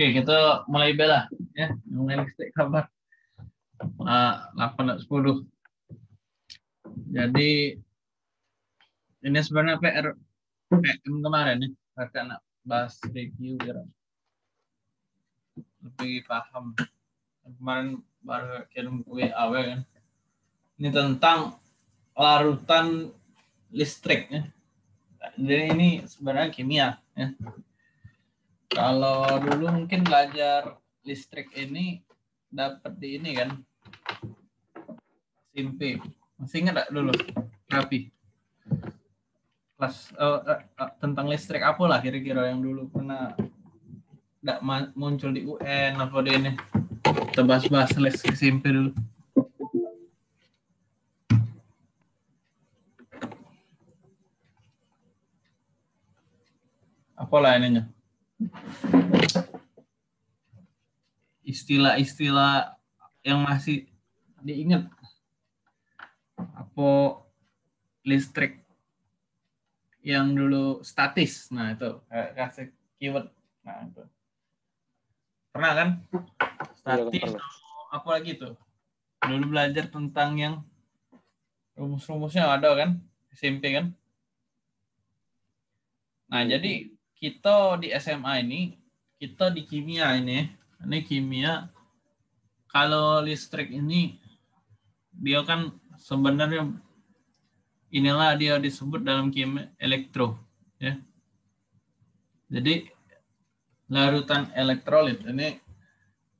Oke, kita mulai bela ya, mulai listrik kabar 8.10. Jadi ini sebenarnya PM kemarin nih, karena bahas review biar lebih paham. Kemarin baru kirim WA kan. Ini tentang larutan listrik ya. Jadi ini sebenarnya kimia ya. Kalau dulu mungkin belajar listrik ini dapat di ini kan, SMP. Masih ingat dulu rapi kelas tentang listrik apa lah kira-kira yang dulu pernah muncul di UN apa di ini, kita bahas listrik SMP dulu. Apalah ininya, istilah-istilah yang masih diingat, apa listrik yang dulu statis. Nah itu kasih keyword. Nah itu pernah kan statis. Ya, apa lagi tuh dulu belajar tentang yang rumus-rumusnya ada kan SMP kan. Nah jadi kita di SMA ini, kita di kimia ini kimia. Kalau listrik ini dia kan sebenarnya inilah dia disebut dalam kimia elektro ya. Jadi larutan elektrolit ini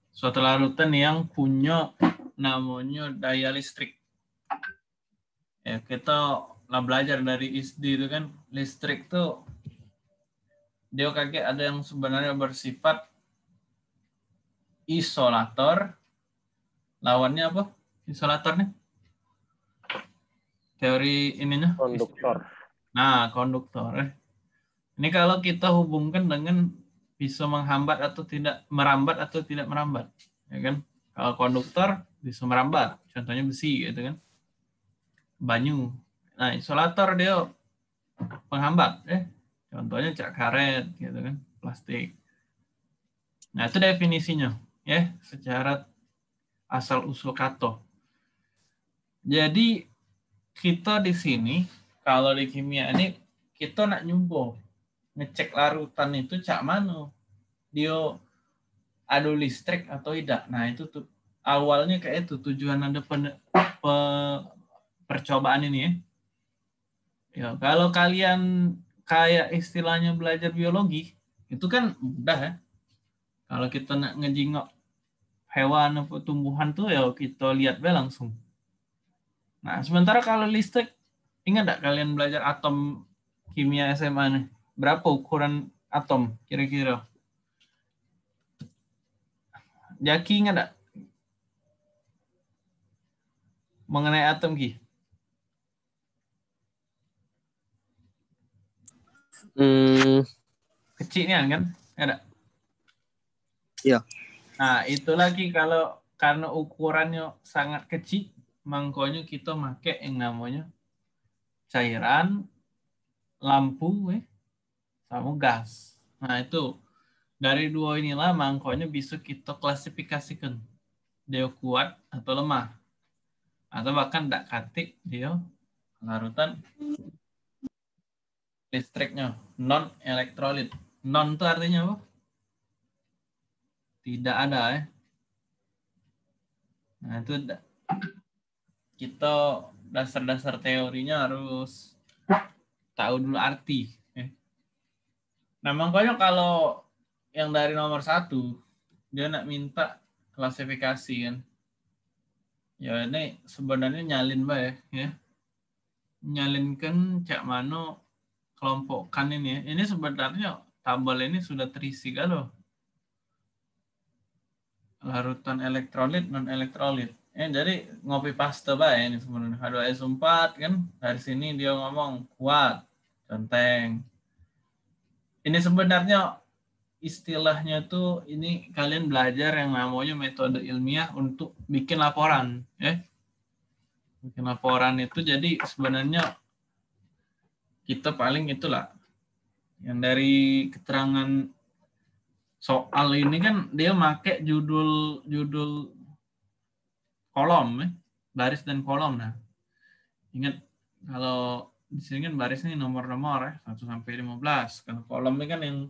suatu larutan yang punya namanya daya listrik. Ya, kita lah belajar dari ISD itu kan, listrik tuh dia kayak ada yang sebenarnya bersifat isolator. Lawannya apa isolatornya? Teori ininya? Konduktor. Nah, konduktor. Ini kalau kita hubungkan dengan bisa menghambat atau tidak, merambat atau tidak merambat, ya kan? Kalau konduktor bisa merambat, contohnya besi, gitu kan? Banyu. Nah, isolator dia penghambat, contohnya cak karet, gitu kan? Plastik. Nah, itu definisinya, ya, secara asal usul kata. Jadi kita di sini kalau di kimia ini kita nak nyumbo ngecek larutan itu cak mana dia adu listrik atau tidak. Nah itu tuh awalnya kayak itu tujuan ada percobaan ini ya. Ya kalau kalian kayak istilahnya belajar biologi itu kan mudah ya. Kalau kita nak ngejingok hewan atau tumbuhan tuh ya kita lihat be langsung. Nah sementara kalau listrik, ingat enggak kalian belajar atom kimia SMA nih? Berapa ukuran atom kira-kira? Jaki ingat enggak mengenai atom Ki? Kecilnya kan? Ada? Iya. Nah, itu lagi kalau karena ukurannya sangat kecil, makanya kita pakai yang namanya cairan, lampu, sama gas. Nah, itu dari dua inilah makanya bisa kita klasifikasikan dia kuat atau lemah. Atau bahkan tidak katik dia larutan listriknya, non elektrolit. Non itu artinya apa? Tidak ada ya. Nah, itu kita dasar-dasar teorinya harus tahu dulu arti. Nah, makanya kalau yang dari nomor 1, dia nak minta klasifikasi kan. Ya ini sebenarnya nyalin ya. Nyalinkan cak mano kelompokkan ini ya. Ini sebenarnya tabel ini sudah terisi kalau larutan elektrolit, non elektrolit. Jadi ngopi paste ini sebenarnya. H2SO4 kan, dari sini dia ngomong kuat, centeng. Ini sebenarnya istilahnya tuh ini kalian belajar yang namanya metode ilmiah untuk bikin laporan, ya. Bikin laporan itu jadi sebenarnya kita paling itulah yang dari keterangan soal ini kan dia make judul kolom, baris dan kolom. Nah, ingat kalau di sini kan baris ini nomor-nomor 1 sampai 15. Kalau kolom ini kan yang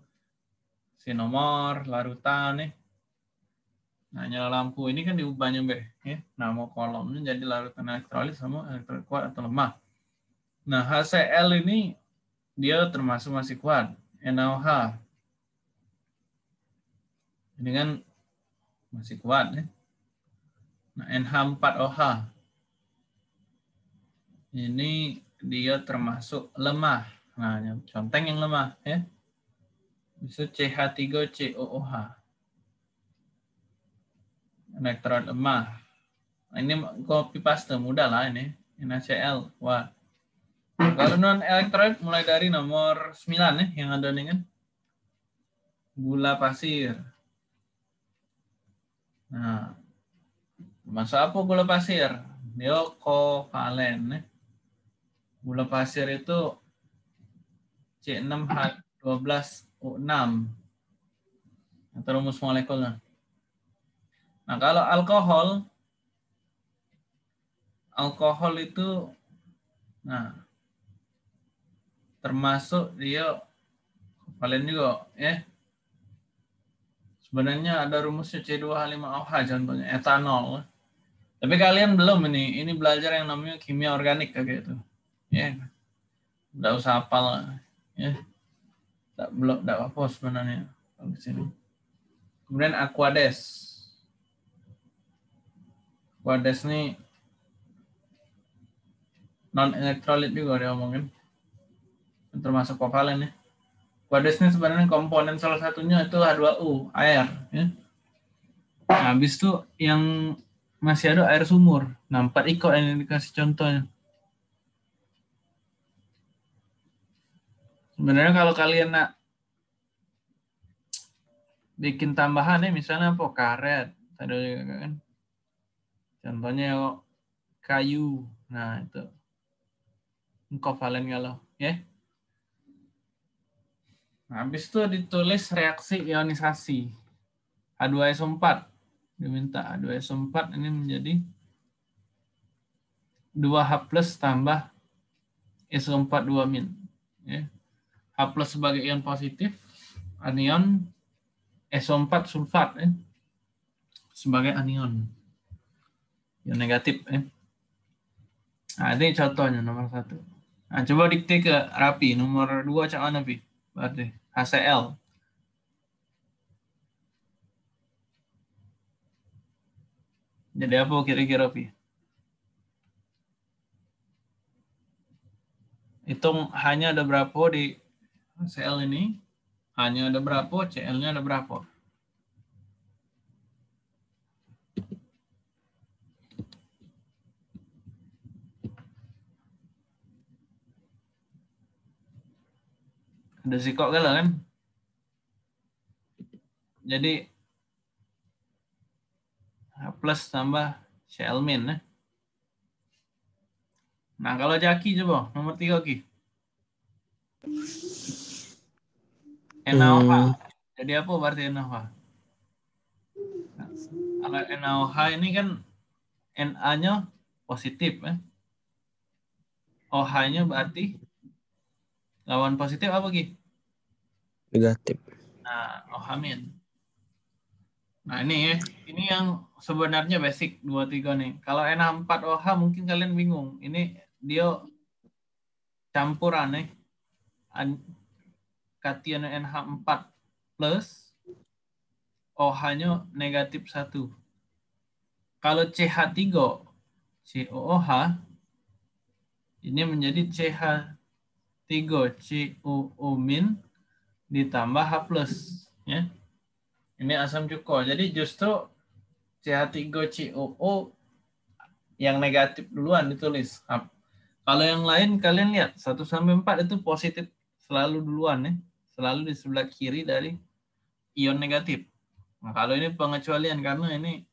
si nomor, larutan Nah, nyala lampu ini kan diubahnya nama kolomnya jadi larutan elektrolit sama elektrolit kuat atau lemah. Nah, HCl ini dia termasuk masih kuat. NaOH ini kan masih kuat Nah, NH4OH ini dia termasuk lemah. Nah, conteng yang lemah Bisa CH3COOH. Elektron lemah. Nah, ini copy paste mudah lah ini. NaCl. Wah. Kalau non elektrolit mulai dari nomor 9 yang ada nih kan. Gula pasir. Nah, masuk apa gula pasir? Dia kovalen Gula pasir itu C6H12O6 atau rumus molekulnya. Nah, kalau alkohol itu termasuk dia kovalen juga Sebenarnya ada rumusnya C2H5OH contohnya etanol. Tapi kalian belum ini belajar yang namanya kimia organik kayak gitu. Nggak usah hafal nggak apa sebenarnya di sini. Kemudian Aquades. Aquades ini non elektrolit juga dia omongin. Termasuk kovalen Aquades ini sebenarnya komponen salah satunya itu H2O, air Nah, habis itu yang masih ada air sumur. Nah, 4 iko yang dikasih contohnya. Sebenarnya kalau kalian nak bikin tambahan misalnya apa karet, ada juga kan. Contohnya kayu. Nah, itu kovalen kalau Nah, habis itu ditulis reaksi ionisasi. H2SO4 diminta H2SO4 ini menjadi 2H+ tambah SO4 2-. H+ sebagai ion positif, anion SO4 sulfat sebagai anion. Ion negatif Nah, ini contohnya nomor 1. Nah, coba dikte ke Rapi. Nomor 2 cak mana, Pi? Berarti HCl. Jadi apa kira-kira, Pi? Hitung hanya ada berapa di HCl ini? Hanya ada berapa, Cl-nya ada berapa? Ada sikok kan? Jadi H+ tambah Cl-. Nah, kalau Jaki coba nomor 3 Ki. NaOH. Jadi apa berarti NaOH? Nah, kalau NaOH ini kan Na-nya positif OH-nya berarti lawan positif apa Ki? Negatif. Nah, OH-. Nah, ini yang sebenarnya basic 2-3 nih. Kalau NH4OH mungkin kalian bingung. Ini dia campuran kation NH4 plus OH-nya negatif 1. Kalau CH3 COOH ini menjadi CH3 COO- ditambah H+. Ini asam cuko. Jadi justru CH3COO yang negatif duluan ditulis. Kalau yang lain kalian lihat 1 sampai 4 itu positif selalu duluan Selalu di sebelah kiri dari ion negatif. Nah, kalau ini pengecualian karena ini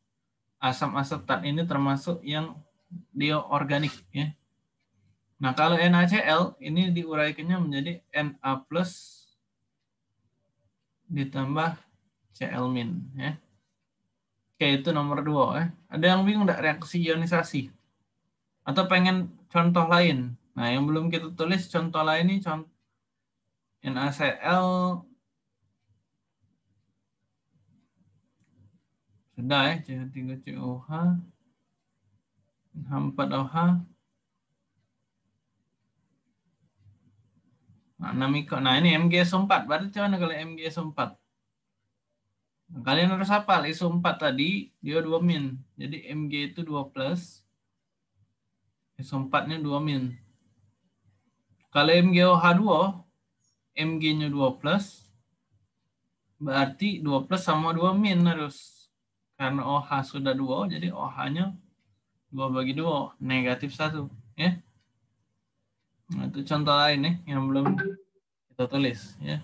asam asetat ini termasuk yang dia organik Nah, kalau NaCl ini diuraikannya menjadi Na+ ditambah Cl min ya. Oke, itu nomor 2 ya. Ada yang bingung enggak reaksi ionisasi? Atau pengen contoh lain? Nah, yang belum kita tulis contoh lain ini contoh NaCl sudah ya, CH3COH, H4OH. Nah, ini MgSO4. Berarti gimana kalau MgSO4? Nah, kalian harus hafal ISO4 tadi dia 2 min. Jadi Mg itu 2 plus. ISO4-nya 2 min. Kalau MgOH2, Mg-nya 2 plus. Berarti 2 plus sama 2 min harus. Karena OH sudah 2, jadi OH-nya 2/2, negatif 1. Ya. Nah, itu contoh lain nih yang belum kita tulis. Ya.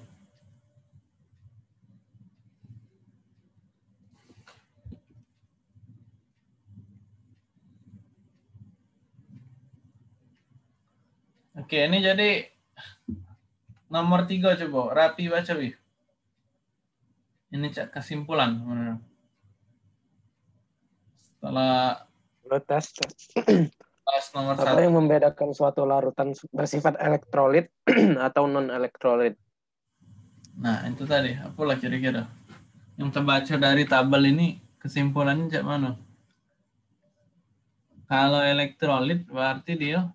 Oke, ini jadi nomor 3 coba. Rapi baca, Wih. Ini cak kesimpulan. Setelah tes. nomor Apa 1. yang membedakan suatu larutan bersifat elektrolit atau non-elektrolit? Nah, itu tadi. Apalah kira-kira. Yang terbaca dari tabel ini, kesimpulannya cak mana? Kalau elektrolit berarti dia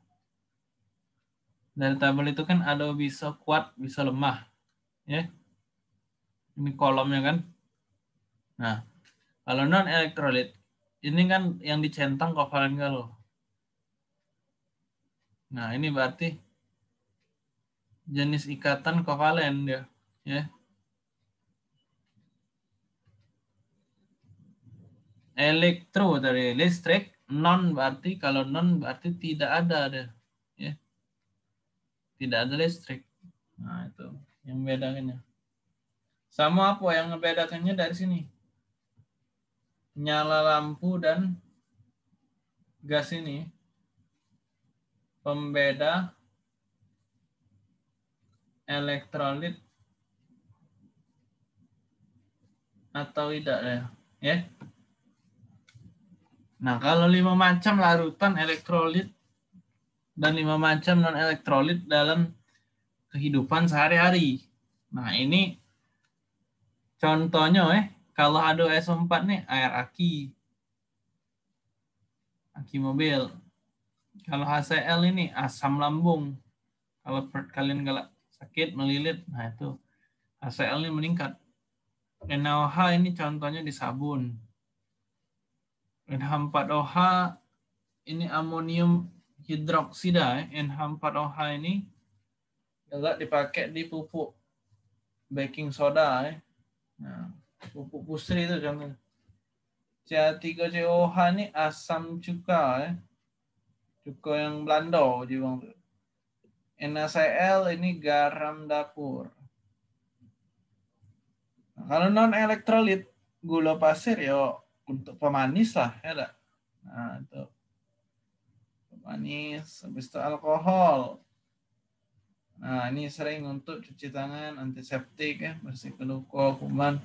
dari tabel itu kan ada bisa kuat, bisa lemah. Ya. Ini kolomnya kan. Nah, kalau non-elektrolit, ini kan yang dicentang kovalen galau. Nah, ini berarti jenis ikatan kovalen dia. Ya. Elektro dari listrik, non berarti kalau non berarti tidak ada deh. Ya. Tidak ada listrik. Nah, itu yang bedakannya. Sama apa yang membedakannya dari sini? Nyala lampu dan gas ini pembeda elektrolit atau tidak ya. Ya. Nah, kalau 5 macam larutan elektrolit dan 5 macam non elektrolit dalam kehidupan sehari-hari. Nah, ini contohnya kalau H2SO4 nih air aki mobil. Kalau HCl ini asam lambung. Kalau kalian galak sakit melilit, nah itu HCl ini meningkat. NaOH ini contohnya di sabun. NH4OH ini amonium hidroksida. NH4OH ini galak dipakai di pupuk baking soda. Nah, pupuk pusri itu contohnya. CH3COH ini asam cuka. Cuka yang Belanda jiwang tuh. NaCl ini garam dapur. Nah, kalau non elektrolit gula pasir ya untuk pemanis lah ya tak? Nah itu pemanis, habis itu alkohol. Nah ini sering untuk cuci tangan, antiseptik ya, bersihkan luka, kuman.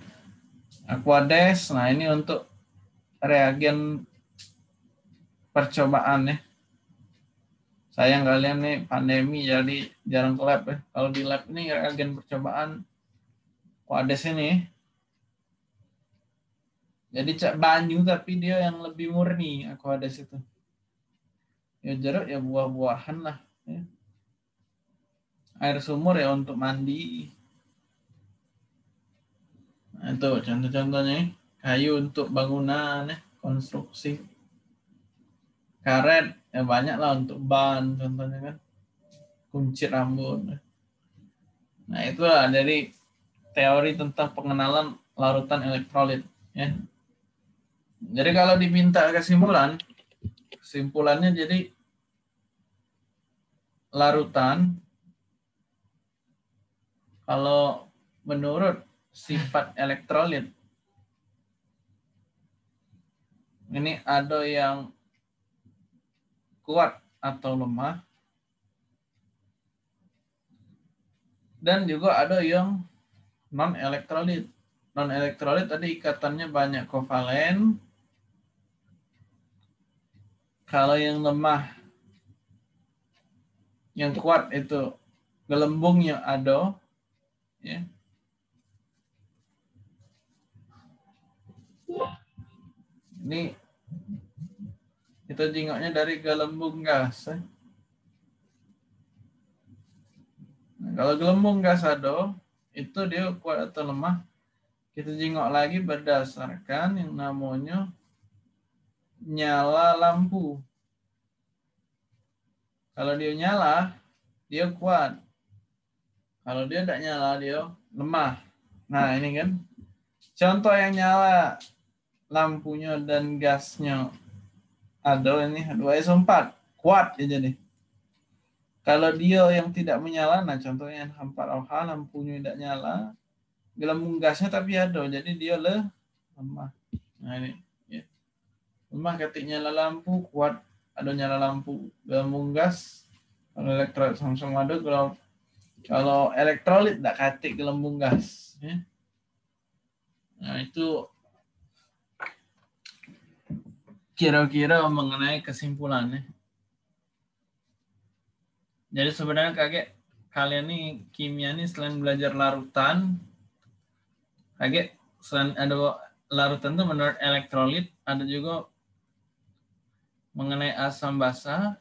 Aquades, nah ini untuk reagen percobaan ya. Sayang kalian nih pandemi jadi jarang ke lab ya. Kalau di lab ini reagen percobaan Aquades ini. Jadi cak banyu tapi dia yang lebih murni Aquades itu. Ya jeruk ya buah-buahan lah. Ya. Air sumur ya untuk mandi. Nah, itu contoh-contohnya. Kayu untuk bangunan, ya. Konstruksi. Karet ya banyak lah untuk ban contohnya kan. Kunci rambut. Nah itulah dari teori tentang pengenalan larutan elektrolit. Ya. Jadi kalau diminta kesimpulannya jadi larutan kalau menurut sifat elektrolit ini ada yang kuat atau lemah dan juga ada yang non elektrolit. non elektrolit tadi ikatannya banyak kovalen. Kalau yang lemah, yang kuat itu gelembungnya ada, ya. Ini kita jingoknya dari gelembung gas. Nah, kalau gelembung gas ada, itu dia kuat atau lemah. Kita jingok lagi berdasarkan yang namanya nyala lampu. Kalau dia nyala, dia kuat. Kalau dia tidak nyala, dia lemah. Nah, ini kan contoh yang nyala lampunya dan gasnya ada ini H2SO4 kuat ya jadi. Kalau dia yang tidak menyala, nah contohnya H4OH lampunya tidak nyala, gelembung gasnya tapi ada, jadi dia lemah. Nah ini ya. Lemah ketika nyala lampu, kuat ada nyala lampu. Gelembung gas, kalau elektrolit sama-sama ada, kalau elektrolit tidak katik gelembung gas. Ya. Nah itu kira-kira mengenai kesimpulannya. Jadi sebenarnya kalian nih kimia nih selain belajar larutan, selain ada larutan tuh menurut elektrolit, ada juga mengenai asam basa.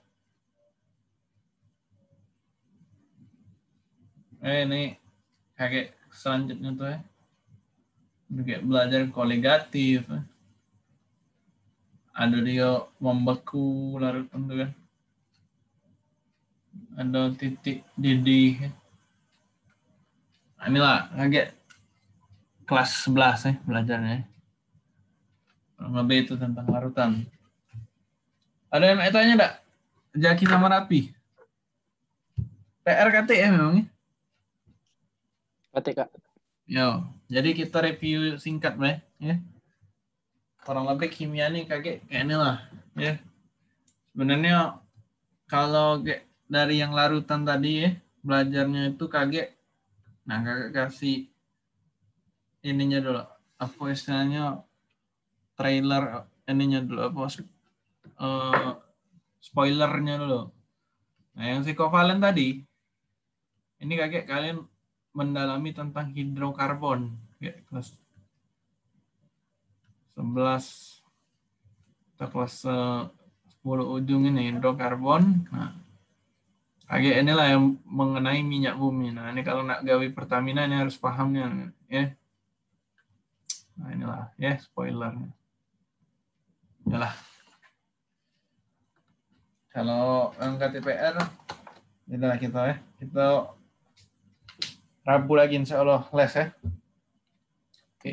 Ini selanjutnya tuh ya. Belajar koligatif. Ada dia membeku larutan tuh kan. Ada titik didih. Nah, inilah kelas 11 ya belajarnya. Kurang lebih itu tentang larutan. Ada yang tanya enggak? Jaki sama Rapi. PR KTM memangnya? Berarti Kak. Yo, jadi kita review singkat ya. Kurang lebih kimia nih kayak inilah ya. Sebenarnya kalau dari yang larutan tadi ya, belajarnya itu nah kakak kasih ininya dulu. Apa istilahnya trailer ininya dulu apa spoilernya dulu. Nah, yang psikovalen tadi ini kalian mendalami tentang hidrokarbon ya, kelas 11 atau kelas 10 ujung ini hidrokarbon. Nah, inilah yang mengenai minyak bumi. Nah, ini kalau nak gawe Pertamina ini harus pahamnya ya. Nah, inilah ya spoilernya. Yalah. Kalau angkat TPR inilah kita ya. Kita Rabu lagi insya Allah les ya. Oke.